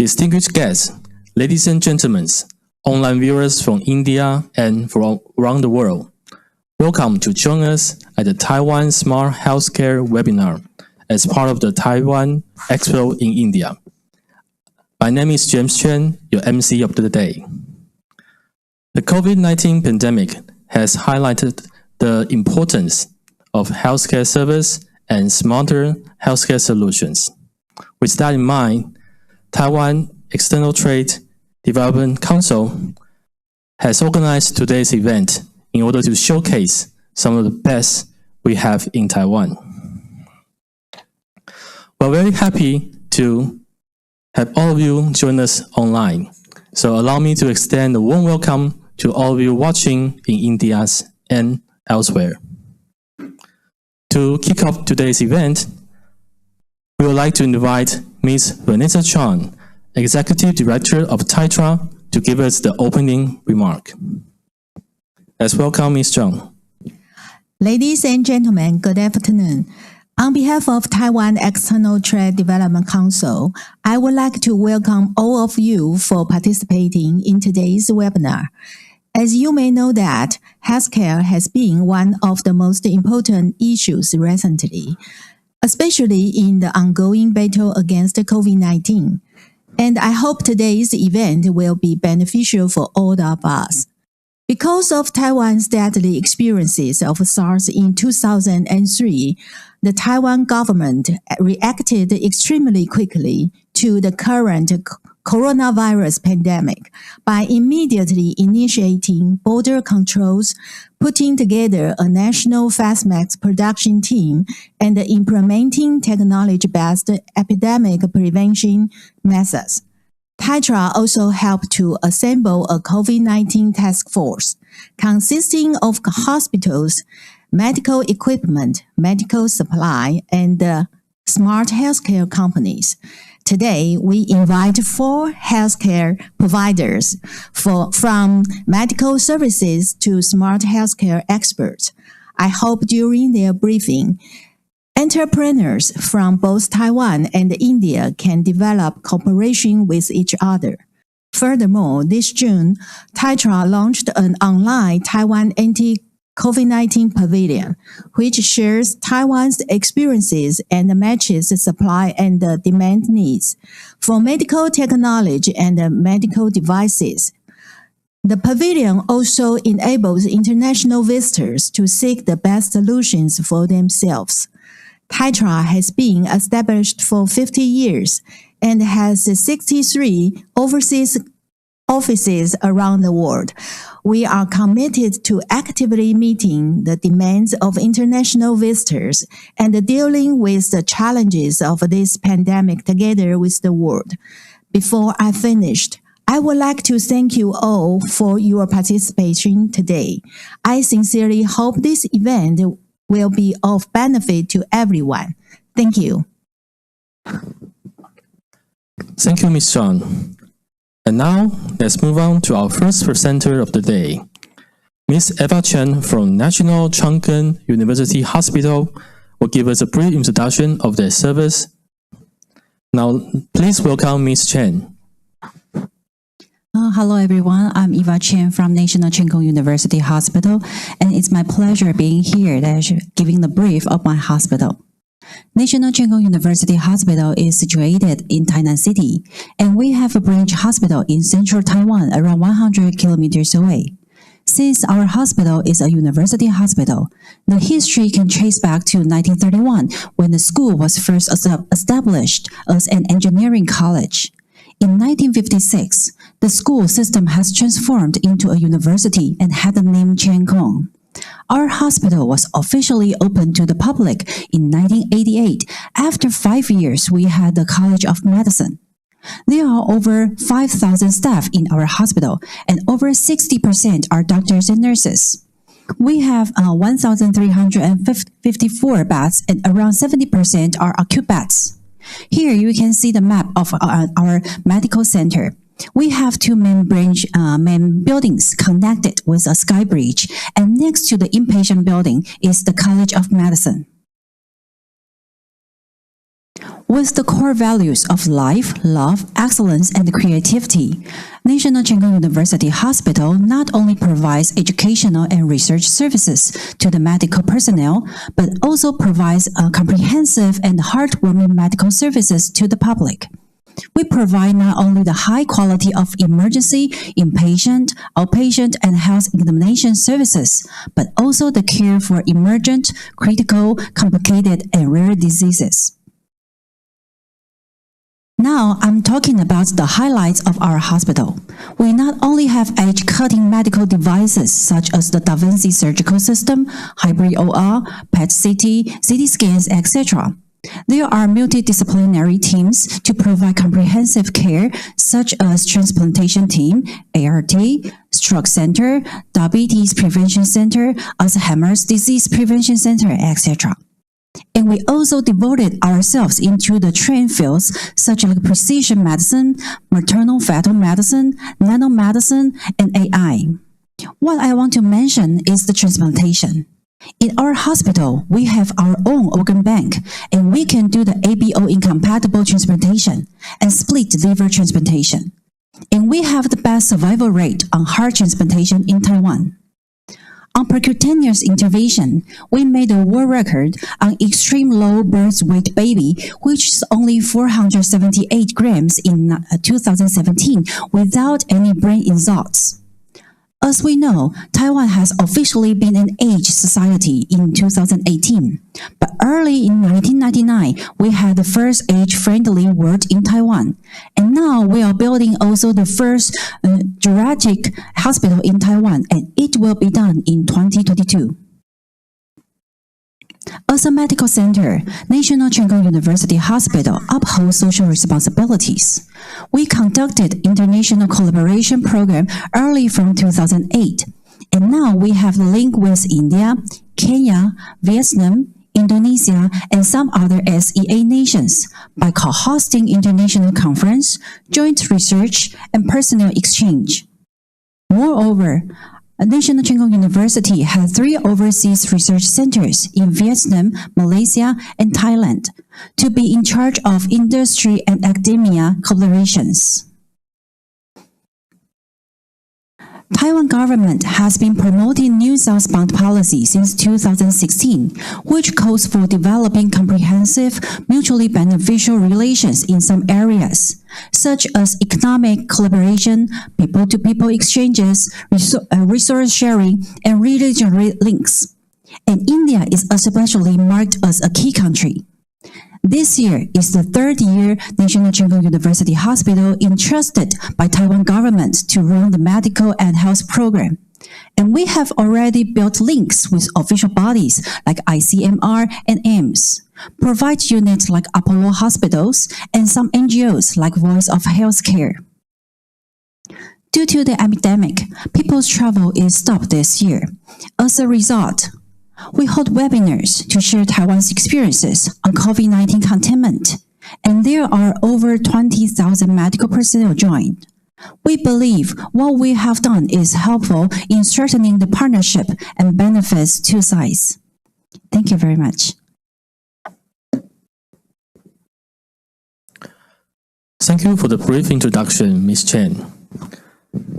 distinguished guests, ladies and gentlemen, online viewers from India and from around the world. Welcome to join us at the Taiwan Smart Healthcare webinar as part of the Taiwan Expo in India. My name is Cheng, your MC of the day. The COVID-19 pandemic has highlighted the importance of healthcare service and smarter healthcare solutions. With that in mind, Taiwan External Trade Development Council has organized today's event in order to showcase some of the best we have in Taiwan. We're very happy to have all of you join us online. So allow me to extend a warm welcome to all of you watching in India and elsewhere. To kick off today's event, we would like to invite Ms. Vanessa Cheng, Executive Director of TAITRA, to give us the opening remark. Let's welcome Ms. Cheng. Ladies and gentlemen, good afternoon. On behalf of Taiwan External Trade Development Council, I would like to welcome all of you for participating in today's webinar. As you may know that healthcare has been one of the most important issues recently, especially in the ongoing battle against COVID-19. And I hope today's event will be beneficial for all of us. Because of Taiwan's deadly experiences of SARS in 2003, the Taiwan government reacted extremely quickly to the current coronavirus pandemic by immediately initiating border controls, putting together a national fast mask production team, and implementing technology-based epidemic prevention methods. TAITRA also helped to assemble a COVID-19 task force consisting of hospitals, medical equipment, medical supply, and smart healthcare companies. Today, we invite 4 healthcare providers from medical services to smart healthcare experts. I hope during their briefing, entrepreneurs from both Taiwan and India can develop cooperation with each other. Furthermore, this June, TAITRA launched an online Taiwan anti-COVID-19 Pavillion, which shares Taiwan's experiences and matches supply and demand needs for medical technology and medical devices. The Pavillion also enables international visitors to seek the best solutions for themselves. TAITRA has been established for 50 years and has 63 overseas offices around the world. We are committed to actively meeting the demands of international visitors and dealing with the challenges of this pandemic together with the world. Before I finish, I would like to thank you all for your participation today. I sincerely hope this event will be of benefit to everyone. Thank you. Thank you, Ms. Cheng. And now, let's move on to our first presenter of the day. Ms. Eva Chen from National Cheng University Hospital will give us a brief introduction of their service. Now, please welcome Ms. Chen. Hello everyone, I'm Eva Chen from National Cheng University Hospital, and it's my pleasure being here giving the brief of my hospital. National Cheng University Hospital is situated in Tainan City, and we have a branch hospital in central Taiwan around 100 kilometers away. Since our hospital is a university hospital, the history can trace back to 1931 when the school was first established as an engineering college. In 1956, the school system has transformed into a university and had the name Cheng Kung. Our hospital was officially opened to the public in 1988. After 5 years, we had the College of Medicine. There are over 5,000 staff in our hospital, and over 60% are doctors and nurses. We have 1,354 beds, and around 70% are acute beds. Here you can see the map of our medical center. We have 2 main buildings connected with a sky bridge, and next to the inpatient building is the College of Medicine. With the core values of life, love, excellence, and creativity, National Cheng University Hospital not only provides educational and research services to the medical personnel, but also provides comprehensive and heartwarming medical services to the public. We provide not only the high quality of emergency, inpatient, outpatient, and health examination services, but also the care for emergent, critical, complicated, and rare diseases. Now, I'm talking about the highlights of our hospital. We not only have edge-cutting medical devices such as the Da Vinci surgical system, hybrid OR, PET-CT, CT scans, etc. There are multidisciplinary teams to provide comprehensive care such as transplantation team, ART, stroke center, diabetes prevention center, Alzheimer's disease prevention center, etc. And we also devoted ourselves into the trend fields such as precision medicine, maternal fetal medicine, nanomedicine, and AI. What I want to mention is the transplantation. In our hospital, we have our own organ bank, and we can do the ABO incompatible transplantation and split liver transplantation. And we have the best survival rate on heart transplantation in Taiwan. On percutaneous intervention, we made a world record on extreme low birth weight baby, which is only 478 grams in 2017 without any brain insults. As we know, Taiwan has officially been an aged society in 2018, but early in 1999, we had the first age-friendly ward in Taiwan, and now we are building also the first geriatric hospital in Taiwan, and it will be done in 2022. As a medical center, National Cheng University Hospital upholds social responsibilities. We conducted international collaboration program early from 2008, and now we have a link with India, Kenya, Vietnam, Indonesia, and some other SEA nations by co-hosting international conference, joint research, and personnel exchange. Moreover, National Cheng University has 3 overseas research centers in Vietnam, Malaysia, and Thailand to be in charge of industry and academia collaborations. Taiwan government has been promoting new southbound policy since 2016, which calls for developing comprehensive, mutually beneficial relations in some areas, such as economic collaboration, people-to-people exchanges, resource sharing, and regional links. And India is especially marked as a key country. This year is the 3rd year National Cheng University Hospital entrusted by Taiwan government to run the medical and health program. And we have already built links with official bodies like ICMR and AIMS, provide units like Apollo Hospitals, and some NGOs like Voice of Healthcare. Due to the epidemic, people's travel is stopped this year. As a result, we hold webinars to share Taiwan's experiences on COVID-19 containment, and there are over 20,000 medical personnel joined. We believe what we have done is helpful in strengthening the partnership and benefits two sides. Thank you very much. Thank you for the brief introduction, Ms. Chen.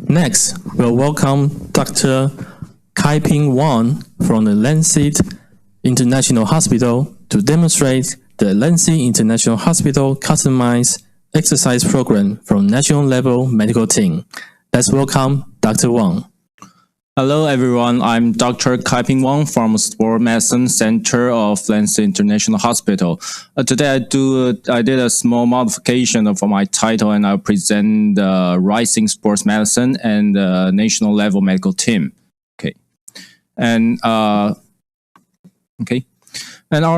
Next, we'll welcome Dr. Kai-Ping Wang from the Landseed International Hospital to demonstrate the Landseed International Hospital customized exercise program from national level medical team. Let's welcome Dr. Wang. Hello everyone, I'm Dr. Kai-Ping Wang from Sport Medicine Center of Landseed International Hospital. Today I did a small modification of my title and I'll present the Rising Sports Medicine and the National Level Medical Team. And our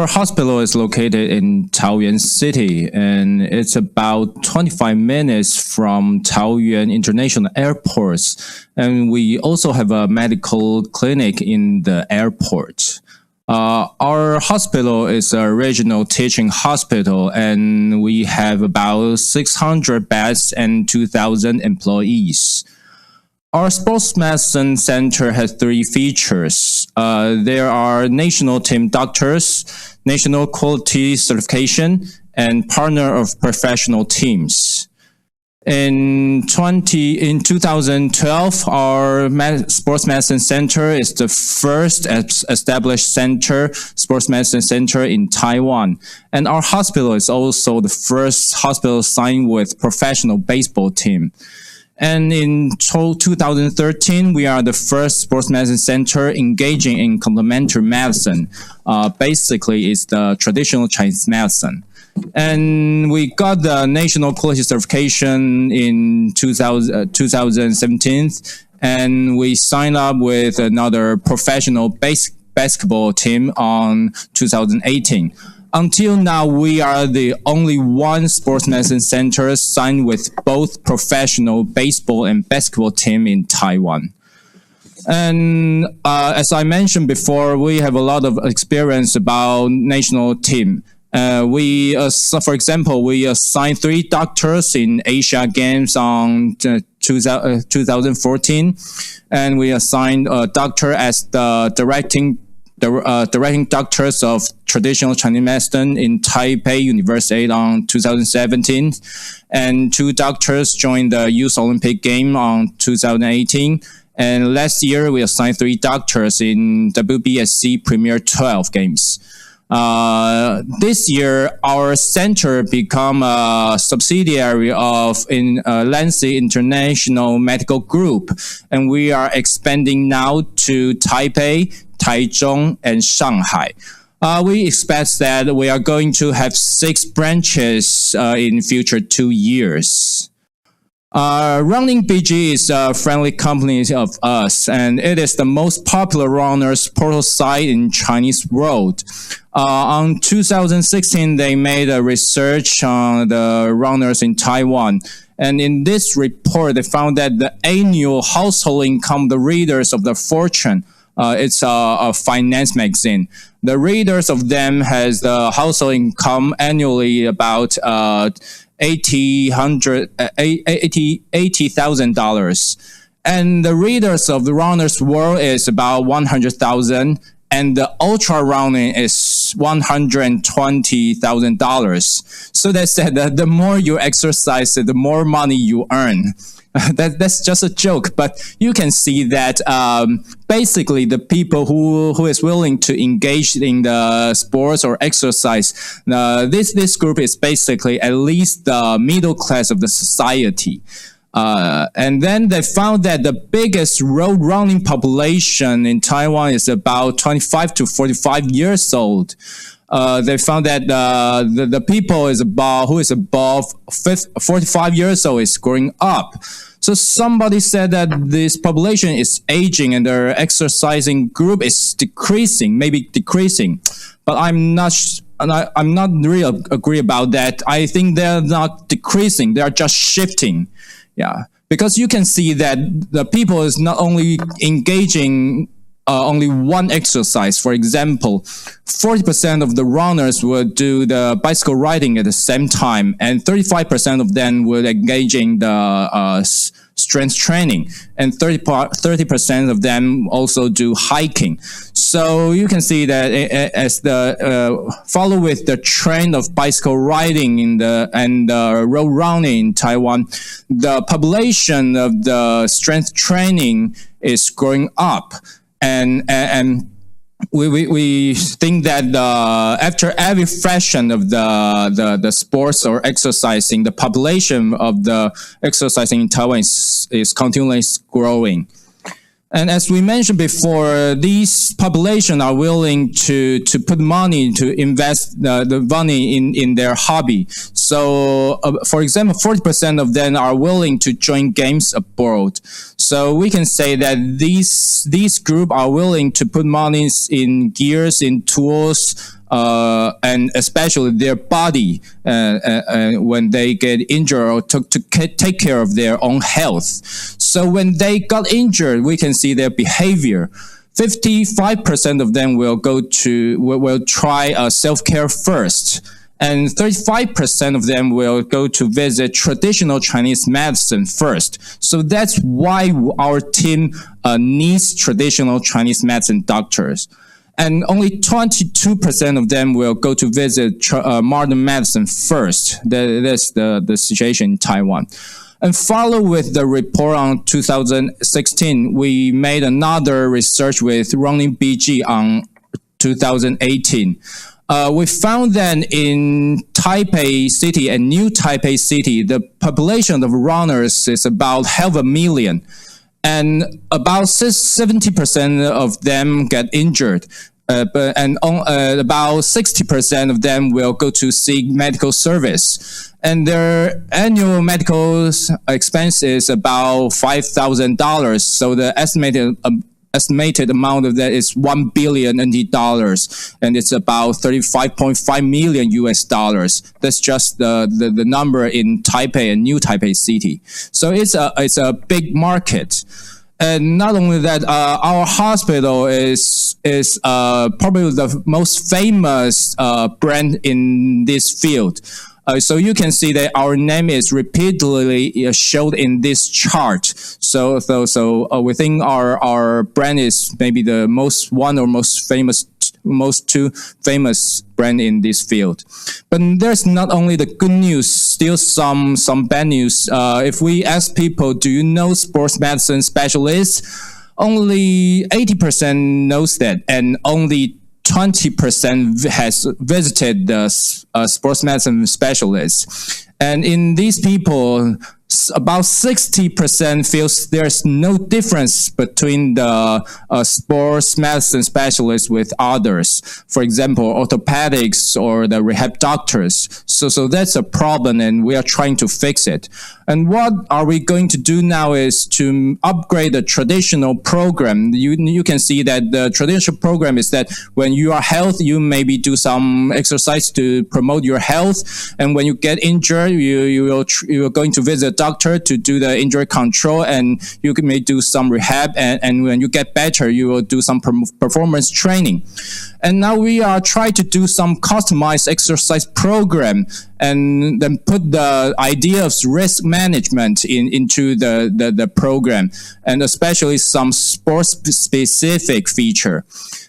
hospital is located in Taoyuan City, and it's about 25 minutes from Taoyuan International Airport. And we also have a medical clinic in the airport. Our hospital is a regional teaching hospital, and we have about 600 beds and 2,000 employees. Our sports medicine center has 3 features. There are national team doctors, national quality certification, and partner of professional teams. In 2012, our Sports Medicine Center is the first established sports medicine center in Taiwan. And our hospital is also the first hospital signed with professional baseball team. And in 2013, we are the first sports medicine center engaging in complementary medicine. Basically, it's the traditional Chinese medicine. And we got the national quality certification in 2017, and we signed up with another professional basketball team on 2018. Until now, we are the only one sports medicine center signed with both professional baseball and basketball team in Taiwan. And as I mentioned before, we have a lot of experience about national team. For example, we assigned 3 doctors in Asia Games on 2014, and we assigned a doctor as the directing doctors of traditional Chinese medicine in Taipei University on 2017, and 2 doctors joined the Youth Olympic Game on 2018. And last year, we assigned 3 doctors in WBSC Premier 12 games. This year, our center become a subsidiary of Landseed International Medical Group, and we are expanding now to Taipei, Taichung, and Shanghai. We expect that we are going to have 6 branches in future 2 years. Running BG is a friendly company of us, and it is the most popular runners portal site in Chinese world. On 2016, they made a research on the runners in Taiwan. And in this report, they found that the annual household income, the readers of the Fortune, it's a finance magazine. The readers of them has the household income annually about $80,000. And the readers of the Runner's World is about 100,000. And the ultra running is $120,000. So they said that the more you exercise, the more money you earn. That's just a joke, but you can see that basically the people who is willing to engage in the sports or exercise, this group is basically at least the middle class of the society. And then they found that the biggest road running population in Taiwan is about 25 to 45 years old. They found that the people who is above 45 years old is growing up. So somebody said that this population is aging and their exercising group is maybe decreasing. But I'm not really agree about that. I think they're not decreasing; they are just shifting. Yeah, because you can see that the people is not only engaging only one exercise. For example, 40% of the runners will do the bicycle riding at the same time, and 35% of them will engage in the strength training, and 30% of them also do hiking. So you can see that as the follow with the trend of bicycle riding and road running in Taiwan, the population of the strength training is growing up. And we think that after every fraction of the sports or exercising, the population of the exercising in Taiwan is continually growing. And as we mentioned before, these population are willing to put money to invest the money in their hobby. So, for example, 40% of them are willing to join games abroad. So we can say that these group are willing to put money in gears, in tools, and especially their body when they get injured or to take care of their own health. So when they got injured, we can see their behavior. 55% of them will try self-care first, and 35% of them will go to visit traditional Chinese medicine first. So that's why our team needs traditional Chinese medicine doctors. and only 22% of them will go to visit modern medicine first. That's the situation in Taiwan. And follow with the report on 2016, we made another research with running BG on 2018. We found that in Taipei City and New Taipei City, the population of runners is about 500,000, and about 70% of them get injured. About 60% of them will go to seek medical service, and their annual medical expense is about $5,000. So the estimated amount of that is 1 billion NT dollars, and it's about 35.5 million US dollars. That's just the number in Taipei and New Taipei City. So it's a big market. And not only that, our hospital is probably the most famous brand in this field. So you can see that our name is repeatedly showed in this chart. So we think our brand is maybe the most two famous brand in this field. But there's not only the good news, still some bad news. If we ask people, do you know sports medicine specialists? Only 80% knows that, and only 20% has visited the sports medicine specialist. And in these people, about 60% feels there's no difference between the sports medicine specialists with others. For example, orthopedics or the rehab doctors. So that's a problem, and we are trying to fix it. And what are we going to do now is to upgrade the traditional program. You can see that the traditional program is that when you are healthy, you maybe do some exercise to promote your health. And when you get injured, you're going to visit a doctor to do the injury control, and you may do some rehab. And when you get better, you will do some performance training. And now we are trying to do some customized exercise program, and then put the idea of risk management into the program, and especially some sports specific feature.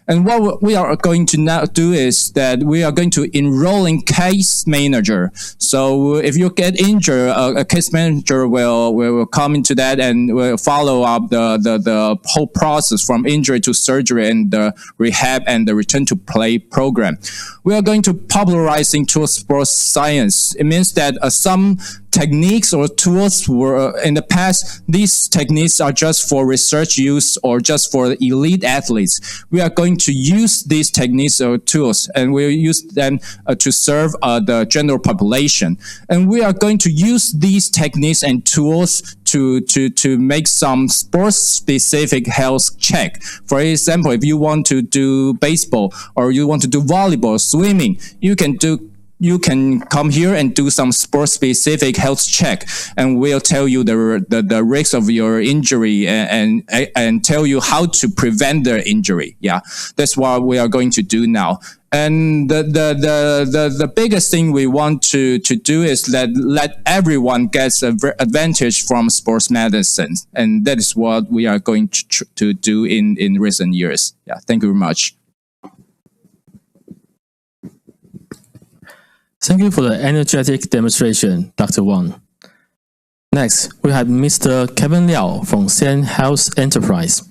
And what we are going to now do is that we are going to enroll in case manager. So if you get injured, a case manager will come into that and will follow up the whole process from injury to surgery and the rehab and the return to play program. We are going to popularize into sports science. It means that some techniques or tools were in the past, these techniques are just for research use or just for elite athletes. We are going to use these techniques or tools, and we'll use them to serve the general population. And we are going to use these techniques and tools to make some sports specific health check. For example, if you want to do baseball or you want to do volleyball, swimming, you can come here and do some sports specific health check, and we'll tell you the risk of your injury and tell you how to prevent the injury. Yeah, that's what we are going to do now. And the biggest thing we want to do is let everyone get an advantage from sports medicine, and that is what we are going to do in recent years. Yeah, thank you very much. Thank you for the energetic demonstration, Dr. Wang. Next, we have Mr. Kevin Liao from Sane Health Enterprise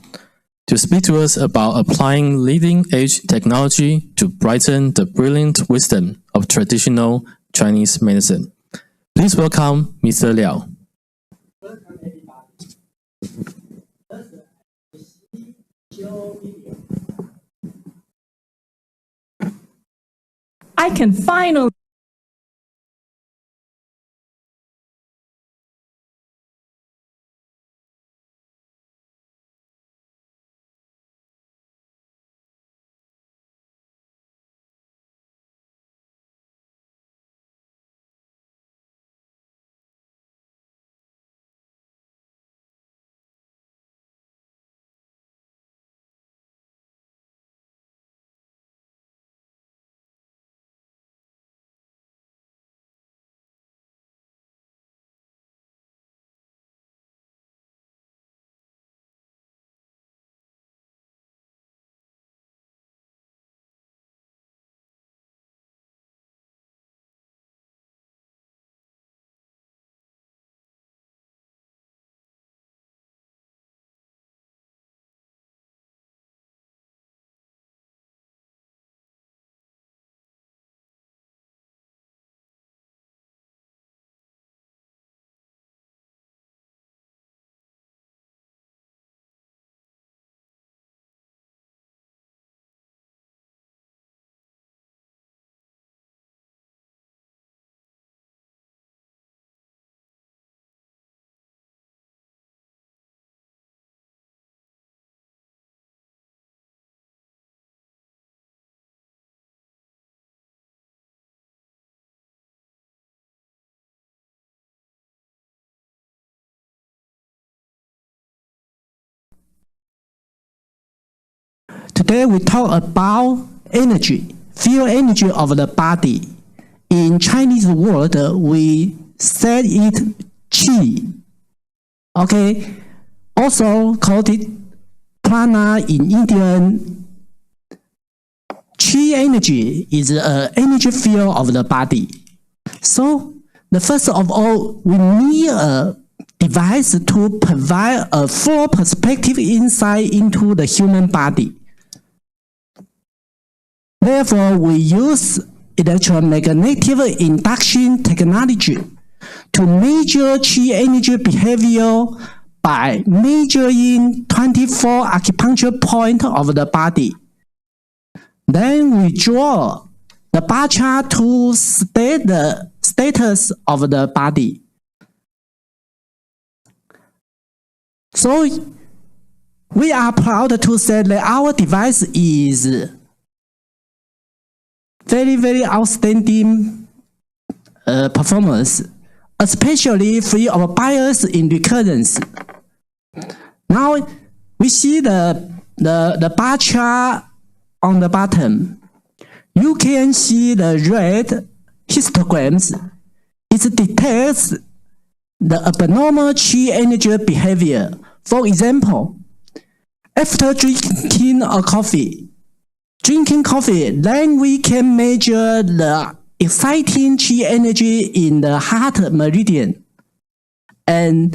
to speak to us about applying leading-edge technology to brighten the brilliant wisdom of traditional Chinese medicine. Please welcome Mr. Liao. I can finally Today we talk about energy, field energy of the body. In Chinese word, we said it qi. Okay, also called it prana in Indian. Qi energy is an energy field of the body. So, the first of all, we need a device to provide a full perspective insight into the human body. Therefore, we use electromagnetic induction technology to measure qi energy behavior by measuring 24 acupuncture points of the body. Then we draw the bar chart to state the status of the body. So we are proud to say that our device is very outstanding performance, especially free of bias in recurrence. Now we see the bar chart on the bottom. You can see the red histograms. It detects the abnormal qi energy behavior. For example, after drinking coffee, then we can measure the exciting qi energy in the heart meridian and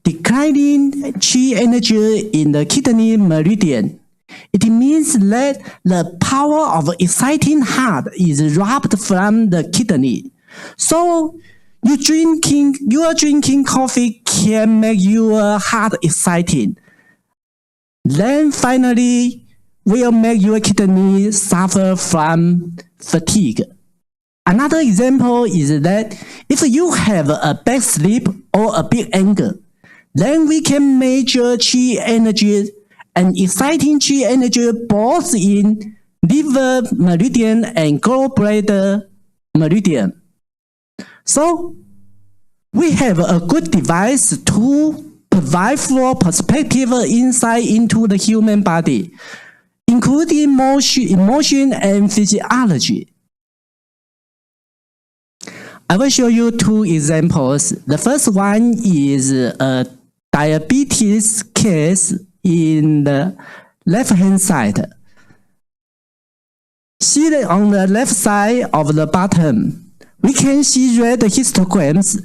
declining qi energy in the kidney meridian. It means that the power of exciting heart is robbed from the kidney. So your drinking coffee can make your heart exciting. Then finally will make your kidney suffer from fatigue. Another example is that if you have a bad sleep or a big anger, then we can measure qi energy and exciting qi energy both in liver meridian and gallbladder meridian. So we have a good device to provide full perspective insight into the human body, including emotion and physiology. I will show you two examples. The first one is a diabetes case in the left-hand side. See that on the left side of the bottom, we can see red histograms.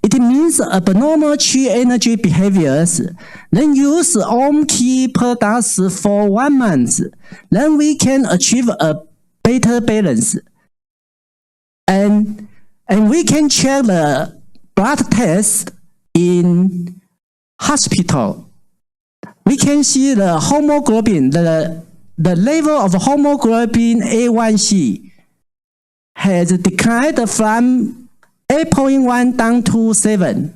It means abnormal qi energy behaviors. Then use OMQI products for 1 month. Then we can achieve a better balance. And we can check the blood test in hospital. We can see the hemoglobin, the level of hemoglobin A1C has declined from 8.1 down to 7.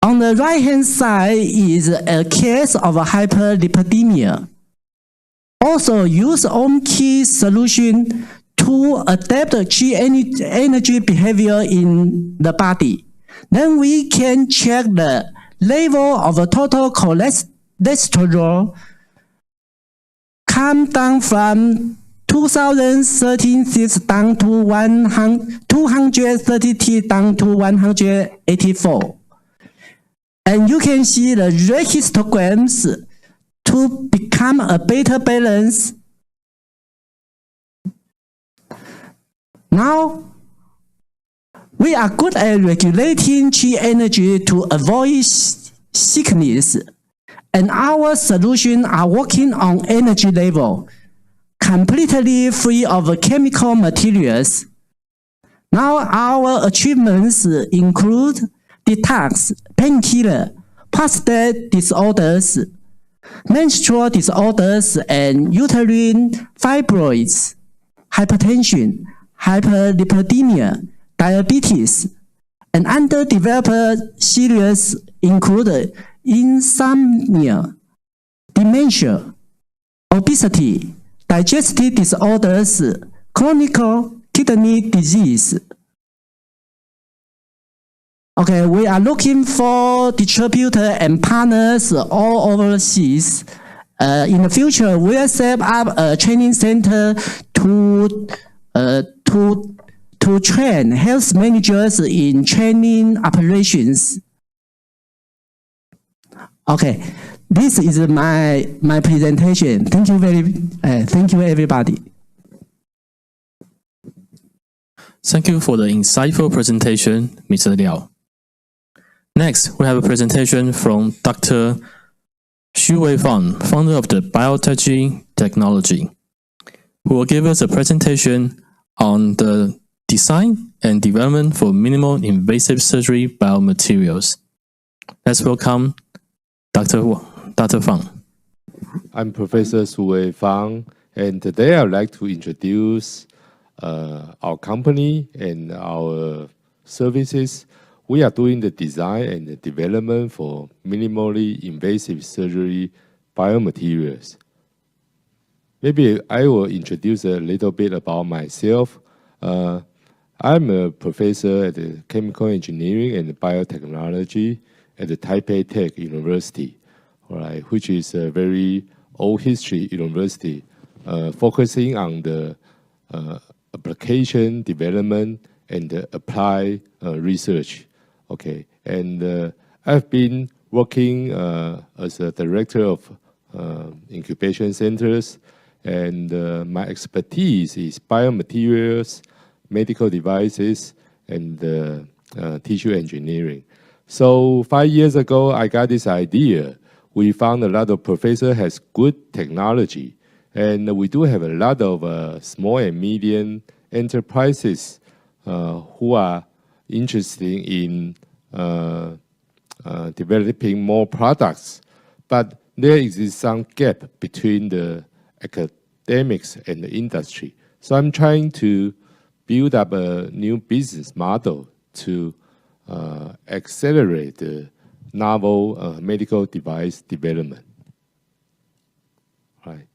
On the right-hand side is a case of hyperlipidemia. Also use OMQI solution to adapt qi energy behavior in the body. Then we can check the level of total cholesterol come down from 2036 down to 230 down to 184. And you can see the red histograms to become a better balance. Now, we are good at regulating qi energy to avoid sickness, and our solutions are working on energy level, completely free of chemical materials. Now, our achievements include detox, painkiller, prostate disorders, menstrual disorders, and uterine fibroids, hypertension, hyperlipidemia, diabetes, and underdeveloped serious include insomnia, dementia, obesity, digestive disorders, chronic kidney disease. Okay, we are looking for distributor and partners all overseas. In the future, we'll set up a training center to train health managers in training operations. Okay, this is my presentation. Thank you everybody. Thank you for the insightful presentation, Mr. Liao. Next, we have a presentation from Dr. Xu Weifang, founder of the Biotegy Technology, who will give us a presentation on the design and development for minimal invasive surgery biomaterials. Let's welcome Dr. Fang. I'm Professor Xu Weifang, and today I'd like to introduce our company and our services. We are doing the design and the development for minimally invasive surgery biomaterials. Maybe I will introduce a little bit about myself. I'm a professor at the Chemical Engineering and Biotechnology at the Taipei Tech University, right, which is a very old history university, focusing on the application development and applied research. Okay, and I've been working as a director of incubation centers, and my expertise is biomaterials, medical devices, and tissue engineering. So 5 years ago, I got this idea. We found a lot of professors has good technology, and we do have a lot of small and medium enterprises who are interested in developing more products. But there exists some gap between the academics and the industry. So I'm trying to build up a new business model to accelerate the novel medical device development. Right.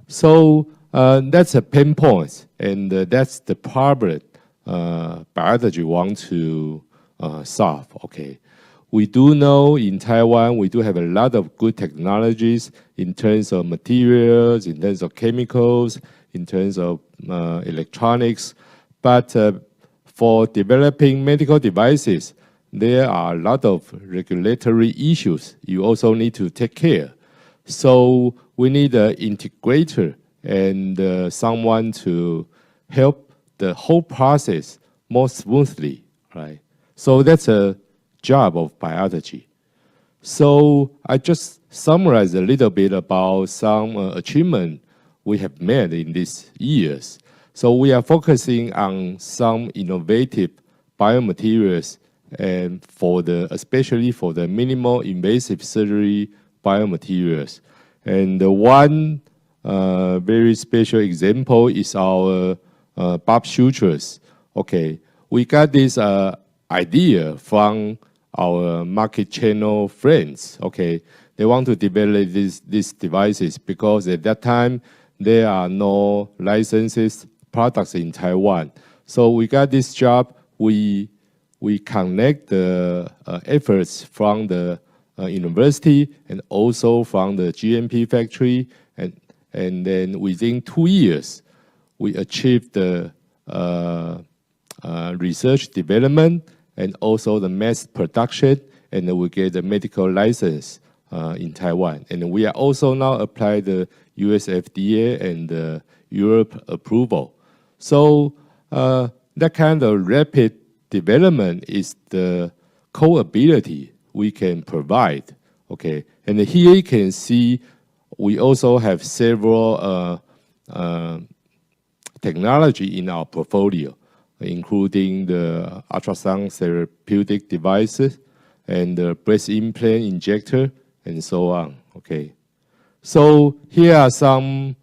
So that's a pain point, and that's the problem Biotegy wants to solve. Okay. We do know in Taiwan, we do have a lot of good technologies in terms of materials, in terms of chemicals, in terms of electronics. But for developing medical devices, there are a lot of regulatory issues you also need to take care. So we need an integrator and someone to help the whole process more smoothly, right? So that's a job of Biotegy. So I just summarized a little bit about some achievement we have made in these years. So we are focusing on some innovative biomaterials, and especially for the minimal invasive surgery biomaterials. And one very special example is our Bob sutures. Okay, we got this idea from our market channel friends. Okay, they want to develop these devices because at that time there are no licenses products in Taiwan. So we got this job. We connect the efforts from the university and also from the GMP factory, and then within 2 years we achieved the research development and also the mass production, and we get the medical license in Taiwan. And we are also now apply the US FDA and the Europe approval. So that kind of rapid development is the core ability we can provide. Okay, and here you can see we also have several technology in our portfolio, including the ultrasound therapeutic devices and the breast implant injector and so on. Okay, so here are some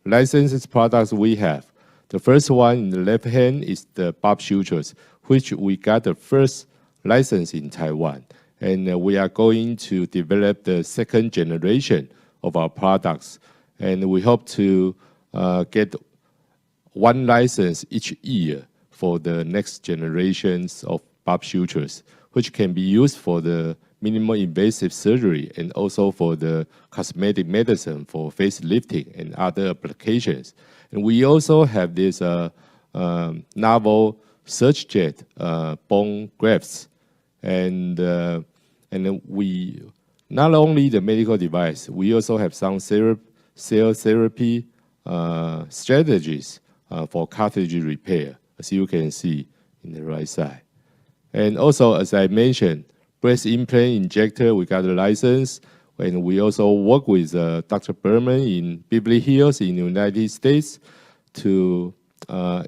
licensed products we have. The first one in the left hand is the Bob sutures, which we got the first license in Taiwan. And we are going to develop the second generation of our products. And we hope to get one license each year for the next generations of Bob sutures, which can be used for the minimal invasive surgery and also for the cosmetic medicine for facelifting and other applications. And we also have this novel SurgeJet bone grafts, and we not only the medical device, we also have some cell therapy strategies for cartilage repair, as you can see in the right side. And also, as I mentioned, breast implant injector, we got a license, and we also work with Dr. Berman in Beverly Hills in the United States to do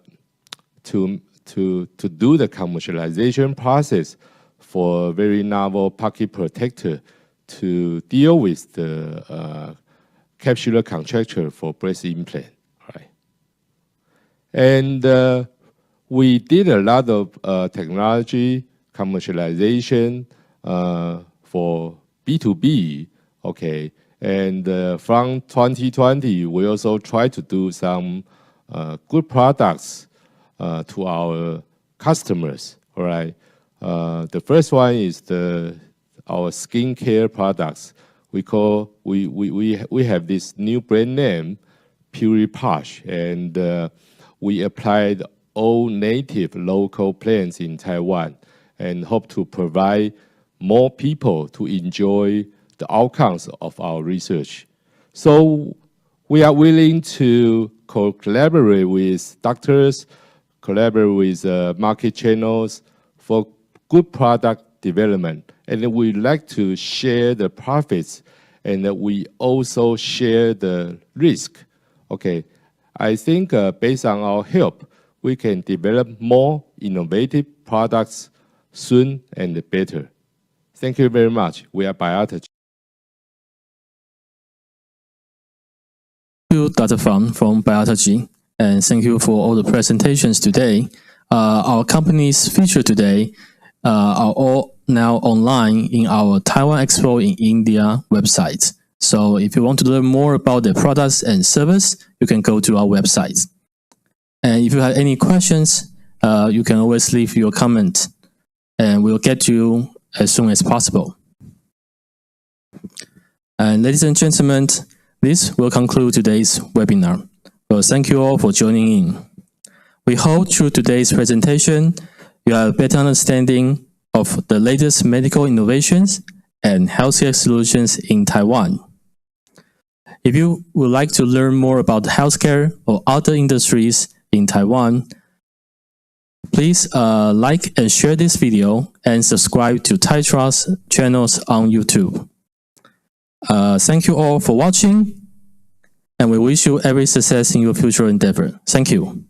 the commercialization process for a very novel pocket protector to deal with the capsular contracture for breast implant, right? And we did a lot of technology commercialization for B2B, okay? And from 2020, we also try to do some good products to our customers, all right? The first one is our skincare products. We have this new brand name, Puriposh, and we applied all native local plants in Taiwan and hope to provide more people to enjoy the outcomes of our research. So we are willing to collaborate with doctors, collaborate with market channels for good product development. And we'd like to share the profits, and we also share the risk. Okay, I think based on our help, we can develop more innovative products soon and better. Thank you very much. We are Biotegy. Thank you, Dr. Fang from Biotegy, and thank you for all the presentations today. Our company's feature today are all now online in our Taiwan Expo in India website. So if you want to learn more about the products and service, you can go to our website. And if you have any questions, you can always leave your comment, and we'll get to you as soon as possible. And ladies and gentlemen, this will conclude today's webinar. Well, thank you all for joining in. We hope through today's presentation, you have a better understanding of the latest medical innovations and healthcare solutions in Taiwan. If you would like to learn more about healthcare or other industries in Taiwan, please like and share this video and subscribe to TaiTrust channels on YouTube. Thank you all for watching, and we wish you every success in your future endeavor. Thank you.